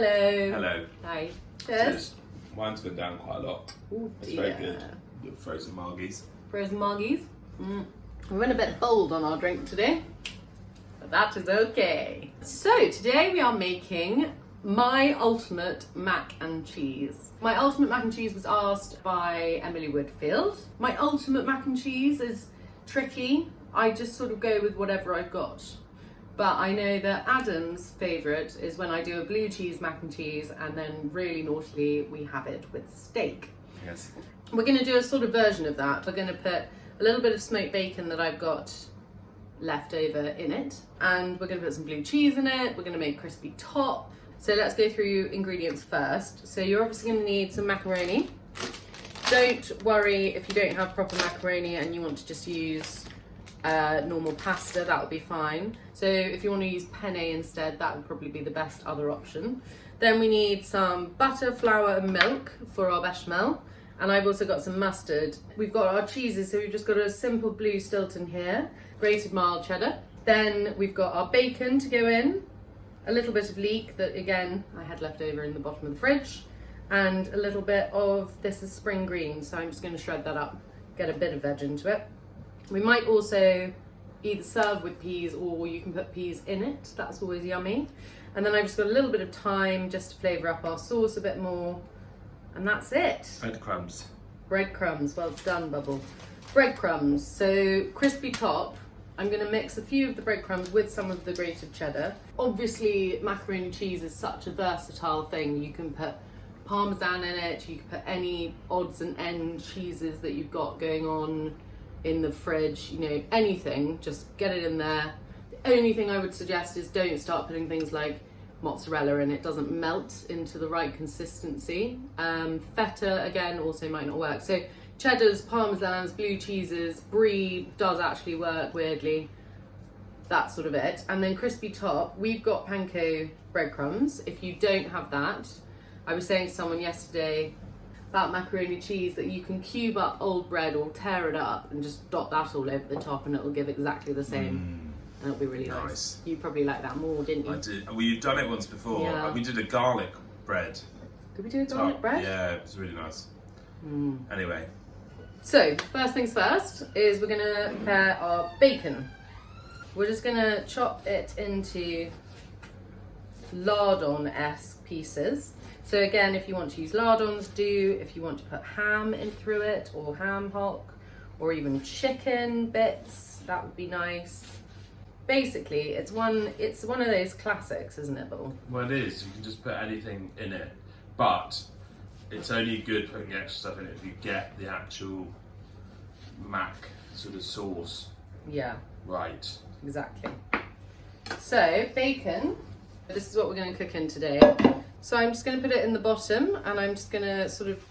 Hello. Hello. Hi. Cheers. Mine's gone down quite a lot. Ooh, it's very good. The frozen margies. Frozen margies. We went a bit bold on our drink today, but that is okay. So today we are making my ultimate mac and cheese. My ultimate mac and cheese was asked by Emily Woodfield. My ultimate mac and cheese is tricky. I just sort of go with whatever I've got. But I know that Adam's favourite is when I do a blue cheese mac and cheese, and then really naughtily we have it with steak. Yes. We're going to do a sort of version of that. We're going to put a little bit of smoked bacon that I've got left over in it, and we're going to put some blue cheese in it. We're going to make crispy top. So let's go through ingredients first. So you're obviously going to need some macaroni. Don't worry if you don't have proper macaroni and you want to just use normal pasta, that would be fine. So if you want to use penne instead, that would probably be the best other option. Then we need some butter, flour and milk for our bechamel, and I've also got some mustard. We've got our cheeses, so we've just got a simple blue Stilton here, grated mild cheddar. Then we've got our bacon to go in, a little bit of leek that again I had left over in the bottom of the fridge, and a little bit of, this is spring green, so I'm just going to shred that up, get a bit of veg into it. We might also either serve with peas or you can put peas in it. That's always yummy. And then I've just got a little bit of thyme just to flavour up our sauce a bit more. And that's it. Breadcrumbs. Breadcrumbs. Well done, Bubble. Breadcrumbs. So crispy top. I'm going to mix a few of the breadcrumbs with some of the grated cheddar. Obviously, macaroni cheese is such a versatile thing. You can put parmesan in it. You can put any odds and end cheeses that you've got going on in the fridge, you know, anything, just get it in there. The only thing I would suggest is don't start putting things like mozzarella in. It doesn't melt into the right consistency. Feta, again, also might not work. So cheddars, parmesans, blue cheeses, brie does actually work, weirdly. That's sort of it. And then crispy top, we've got panko breadcrumbs. If you don't have that, I was saying to someone yesterday about macaroni cheese that you can cube up old bread or tear it up and just dot that all over the top, and it'll give exactly the same. And it'll be really nice. You probably like that more, didn't you? I did. Well, you've done it once before. Yeah. We did a garlic bread. Did we do a garlic bread? Yeah, it was really nice. Anyway. So, first things first is we're going to prepare our bacon. We're just going to chop it into lardon-esque pieces. So again, if you want to use lardons, do. If you want to put ham in through it, or ham hock, or even chicken bits, that would be nice. Basically, it's one of those classics, isn't it, Bill? Well, it is. You can just put anything in it, but it's only good putting extra stuff in it if you get the actual mac sort of sauce. Yeah. Right. Exactly. So bacon. This is what we're going to cook in today. So I'm just going to put it in the bottom, and I'm just going to sort of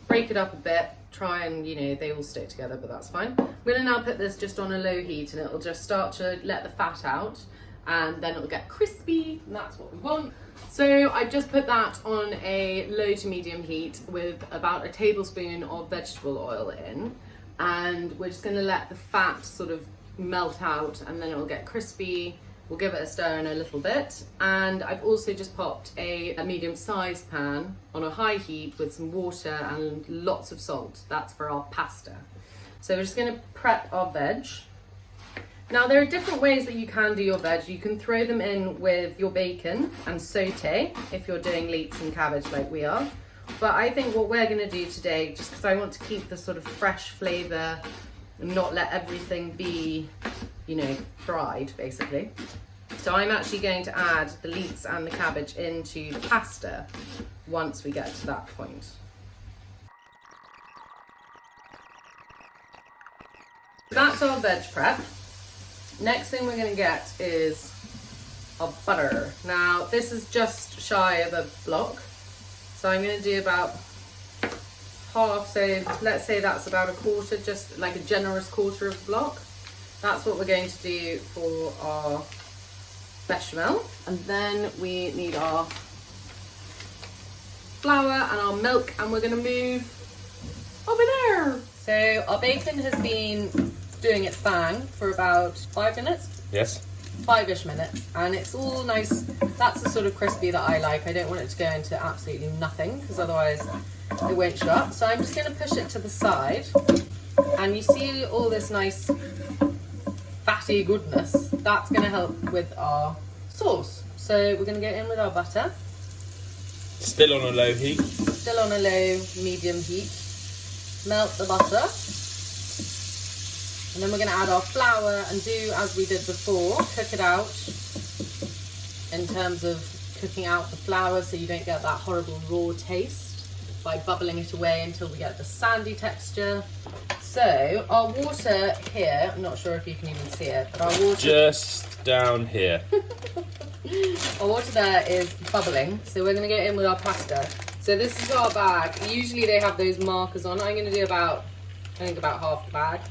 break it up a bit, try and, you know, they all stick together, but that's fine. I'm going to now put this just on a low heat, and it'll just start to let the fat out, and then it'll get crispy, and that's what we want. So I've just put that on a low to medium heat with about a tablespoon of vegetable oil in, and we're just going to let the fat sort of melt out, and then it'll get crispy. We'll give it a stir in a little bit, and I've also just popped a medium-sized pan on a high heat with some water and lots of salt. That's for our pasta. So we're just going to prep our veg. Now there are different ways that you can do your veg. You can throw them in with your bacon and saute if you're doing leeks and cabbage like we are. But I think what we're going to do today, just because I want to keep the sort of fresh flavour and not let everything be, you know, fried basically. So I'm actually going to add the leeks and the cabbage into the pasta once we get to that point. That's our veg prep. Next thing we're going to get is our butter. Now this is just shy of a block, so I'm going to do about half, so let's say that's about a quarter, just like a generous quarter of a block. That's what we're going to do for our bechamel. And then we need our flour and our milk, and we're going to move over there. So our bacon has been doing its thing for about 5 minutes. Yes. 5-ish minutes, and it's all nice. That's the sort of crispy that I like. I don't want it to go into absolutely nothing, because otherwise it won't show up. So I'm just going to push it to the side, and you see all this nice fatty goodness. That's going to help with our sauce. So we're going to go in with our butter. Still on a low heat. Still on a low, medium heat. Melt the butter. And then we're going to add our flour and do as we did before, cook it out in terms of cooking out the flour so you don't get that horrible raw taste by bubbling it away until we get the sandy texture. So our water here, I'm not sure if you can even see it, but our water... Just down here. Our water there is bubbling, so we're going to go in with our pasta. So this is our bag. Usually they have those markers on. I'm going to do about half the bag.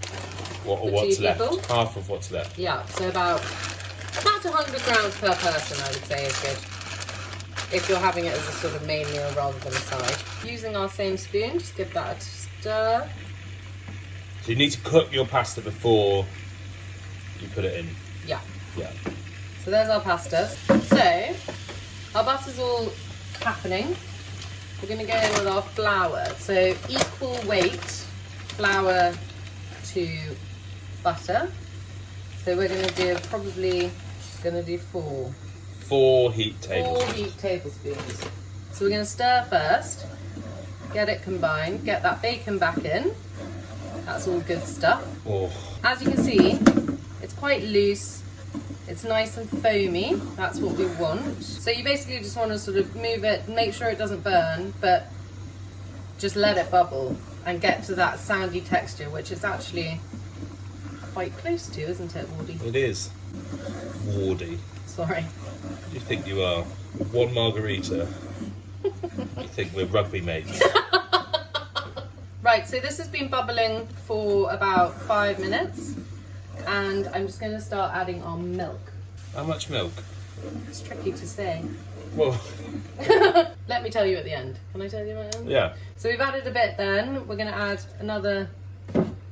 What's left? People. Half of what's left. Yeah, so about 100 grams per person, I would say, is good. If you're having it as a sort of main meal rather than a side. Using our same spoon, just give that a stir. So you need to cook your pasta before you put it in. Yeah. Yeah. So there's our pasta. So our butter's all happening. We're going to go in with our flour. So equal weight flour to butter. So we're going to do probably, Four heat tablespoons. 4 heat tablespoons. So we're going to stir first, get it combined, get that bacon back in. That's all good stuff. Oh. As you can see, it's quite loose. It's nice and foamy. That's what we want. So you basically just want to sort of move it, make sure it doesn't burn, but just let it bubble and get to that sandy texture, which is actually quite close to, isn't it, Wardy? It is. Wardy. Sorry. What do you think you are? One margarita. You think we're rugby mates? Right, so this has been bubbling for about 5 minutes, and I'm just going to start adding our milk. How much milk? It's tricky to say. Well, Let me tell you at the end. Can I tell you at the end? yeah. So we've added a bit then. We're going to add another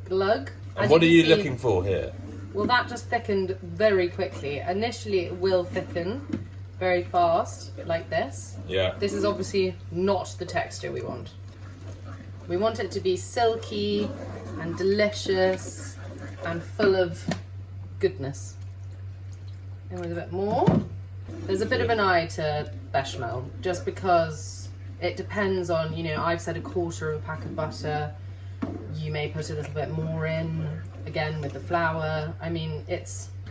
glug. And what are you looking for here? Well, that just thickened very quickly. Initially, it will thicken very fast, like this. Yeah. This is obviously not the texture we want. We want it to be silky and delicious and full of goodness. And with a bit more. There's a bit of an eye to bechamel, just because it depends on, you know, I've said 1/4 of a pack of butter. You may put a little bit more in, again with the flour. I mean,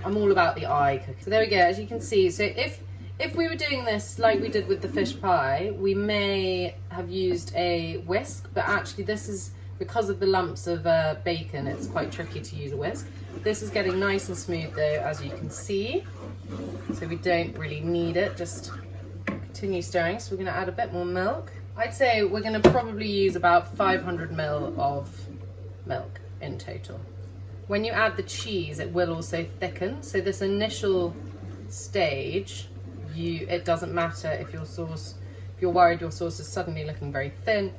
I'm all about the eye cooking. So there we go, as you can see. So if we were doing this like we did with the fish pie, we may have used a whisk, but actually this is, because of the lumps of bacon, it's quite tricky to use a whisk. This is getting nice and smooth though, as you can see. So we don't really need it, just continue stirring. So we're gonna add a bit more milk. I'd say we're gonna probably use about 500 ml of milk in total. When you add the cheese, it will also thicken. So this initial stage, it doesn't matter if you're worried your sauce is suddenly looking very thin,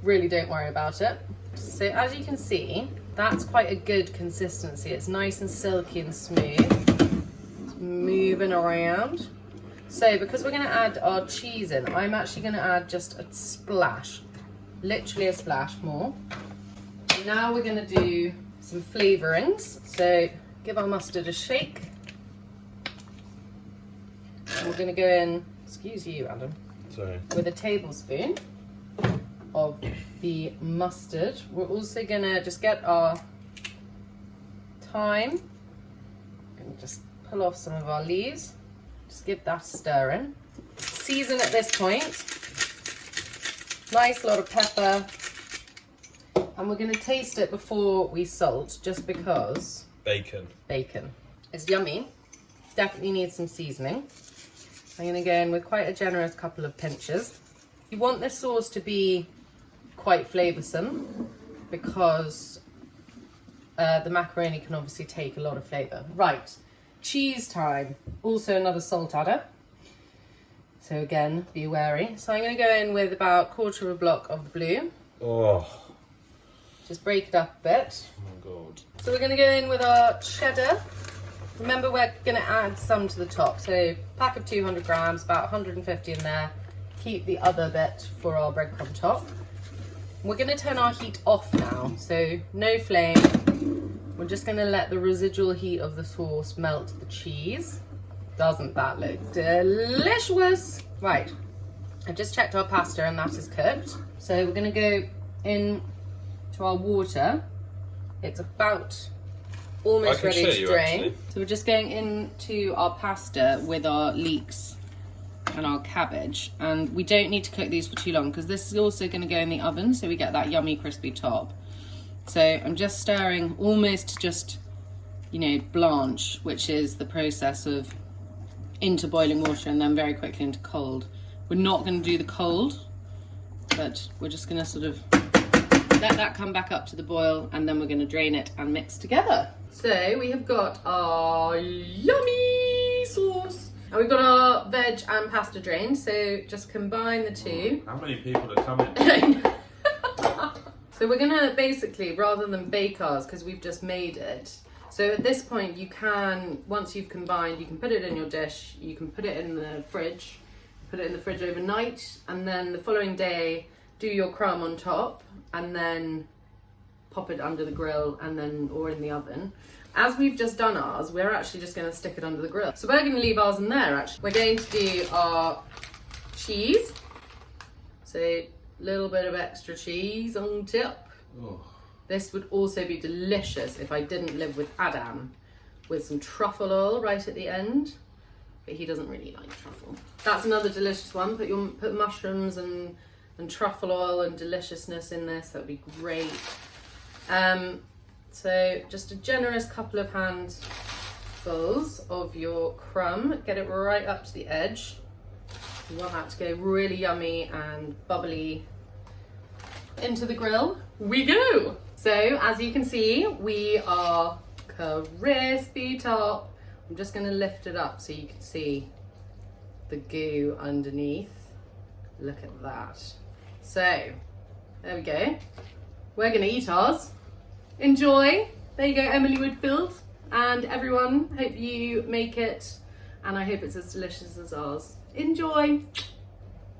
really don't worry about it. So as you can see, that's quite a good consistency. It's nice and silky and smooth. It's moving around. So because we're going to add our cheese in, I'm actually going to add just a splash, literally a splash more. Now we're going to do some flavourings. So give our mustard a shake. And we're going to go in, excuse you Adam, Sorry. with a tablespoon of the mustard. We're also going to just get our thyme. I'm going to just pull off some of our leaves. Just give that a stir in. Season at this point. Nice lot of pepper. And we're going to taste it before we salt, just because. Bacon. It's yummy. Definitely needs some seasoning. I'm going to go in with quite a generous couple of pinches. You want this sauce to be quite flavoursome, because the macaroni can obviously take a lot of flavour. Right, cheese time. Also another salt adder. So again, be wary. So I'm going to go in with about 1/4 of a block of the blue. Oh. Just break it up a bit. Oh my god. So we're going to go in with our cheddar. Remember, we're going to add some to the top. So pack of 200 grams, about 150 in there. Keep the other bit for our breadcrumb top. We're going to turn our heat off now, so no flame. We're just going to let the residual heat of the sauce melt the cheese. Doesn't that look delicious? Right, I've just checked our pasta and that is cooked. So we're going to go in to our water. It's about almost ready to drain. Actually. So we're just going into our pasta with our leeks and our cabbage, and we don't need to cook these for too long because this is also going to go in the oven so we get that yummy crispy top. So I'm just stirring almost to just, you know, blanch, which is the process of into boiling water and then very quickly into cold. We're not going to do the cold, but we're just going to sort of let that come back up to the boil, and then we're going to drain it and mix together. So we have got our yummy sauce. And we've got our veg and pasta drained, so just combine the two. How many people are coming? So we're gonna basically, rather than bake ours, because we've just made it, so at this point you can, once you've combined, you can put it in your dish, you can put it in the fridge, put it in the fridge overnight, and then the following day do your crumb on top, and then pop it under the grill, and then, or in the oven. As we've just done ours, we're actually just going to stick it under the grill. So we're going to leave ours in there, actually. We're going to do our cheese. So a little bit of extra cheese on tip. Oh. This would also be delicious if I didn't live with Adam, with some truffle oil right at the end. But he doesn't really like truffle. That's another delicious one. Put mushrooms and truffle oil and deliciousness in this. That would be great. So just a generous couple of handfuls of your crumb. Get it right up to the edge. You want that to go really yummy and bubbly. Into the grill we go. So as you can see, we are crispy top. I'm just going to lift it up so you can see the goo underneath. Look at that. So there we go. We're going to eat ours. Enjoy. There you go, Emily Woodfield. And everyone, hope you make it, and I hope it's as delicious as ours. Enjoy.